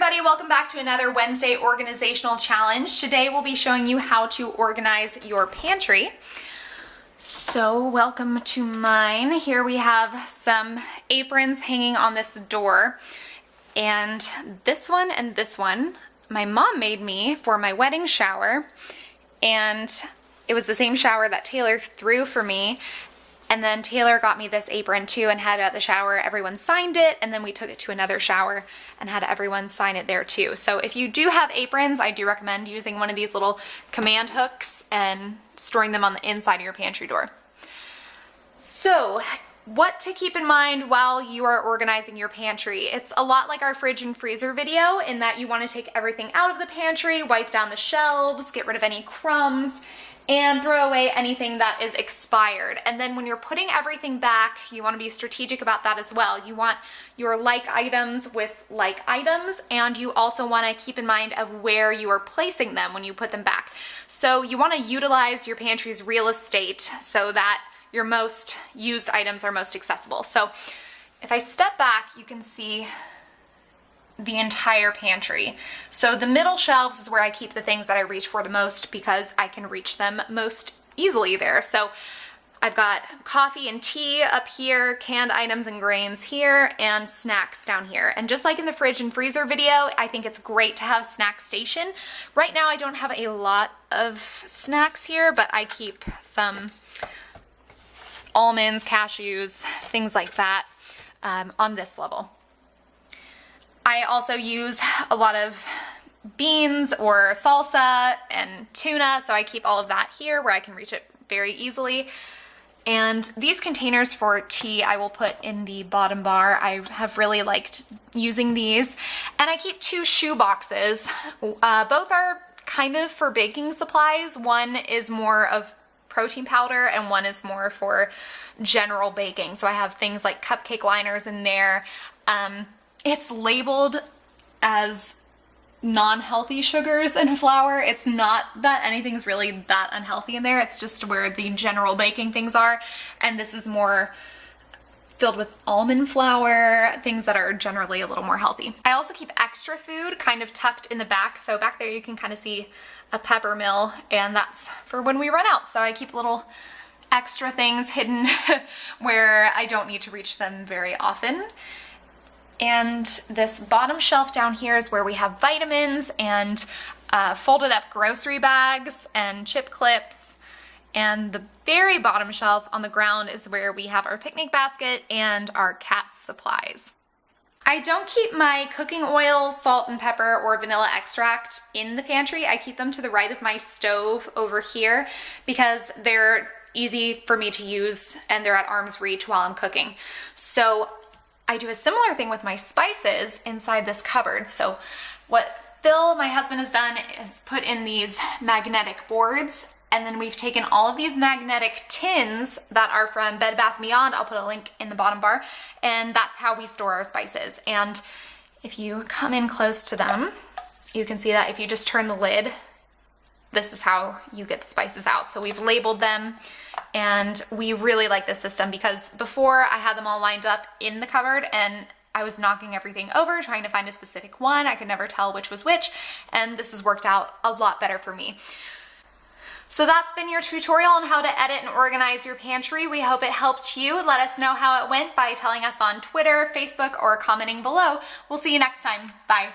everybody, welcome back to another Wednesday organizational challenge. Today we'll be showing you how to organize your pantry. So welcome to mine. Here we have some aprons hanging on this door, and this one my mom made me for my wedding shower, and it was the same shower that Taylor threw for me. And then Taylor got me this apron too and had it at the shower. Everyone signed it, and then we took it to another shower and had everyone sign it there too. So if you do have aprons, I do recommend using one of these little command hooks and storing them on the inside of your pantry door. So what to keep in mind while you are organizing your pantry. It's a lot like our fridge and freezer video in that you want to take everything out of the pantry, wipe down the shelves, get rid of any crumbs, and throw away anything that is expired. And then when you're putting everything back, you want to be strategic about that as well. You want your like items with like items, and you also want to keep in mind of where you are placing them when you put them back. So you want to utilize your pantry's real estate so that your most used items are most accessible. So if I step back, you can see the entire pantry. So the middle shelves is where I keep the things that I reach for the most because I can reach them most easily there. So I've got coffee and tea up here, canned items and grains here, and snacks down here. And just like in the fridge and freezer video, I think it's great to have a snack station. Right now I don't have a lot of snacks here, but I keep some almonds, cashews, things like that on this level. I also use a lot of beans or salsa and tuna, so I keep all of that here where I can reach it very easily. And these containers for tea I will put in the bottom bar. I have really liked using these. And I keep two shoe boxes. Both are kind of for baking supplies. One is more of protein powder and one is more for general baking. So I have things like cupcake liners in there. It's labeled as non-healthy sugars and flour. It's not that anything's really that unhealthy in there. It's just where the general baking things are. And this is more filled with almond flour, things that are generally a little more healthy. I also keep extra food kind of tucked in the back. So back there you can kind of see a pepper mill, and that's for when we run out. So I keep little extra things hidden where I don't need to reach them very often. And this bottom shelf down here is where we have vitamins and folded up grocery bags and chip clips. And the very bottom shelf on the ground is where we have our picnic basket and our cat's supplies. I don't keep my cooking oil, salt and pepper, or vanilla extract in the pantry. I keep them to the right of my stove over here because they're easy for me to use and they're at arm's reach while I'm cooking. So I do a similar thing with my spices inside this cupboard. So what Phil, my husband, has done is put in these magnetic boards, and then we've taken all of these magnetic tins that are from Bed Bath & Beyond. I'll put a link in the bottom bar, and that's how we store our spices. And if you come in close to them, you can see that if you just turn the lid, this is how you get the spices out. So we've labeled them, and we really like this system because before I had them all lined up in the cupboard and I was knocking everything over trying to find a specific one. I could never tell which was which, and this has worked out a lot better for me. So that's been your tutorial on how to edit and organize your pantry. We hope it helped you. Let us know how it went by telling us on Twitter, Facebook, or commenting below. We'll see you next time. Bye.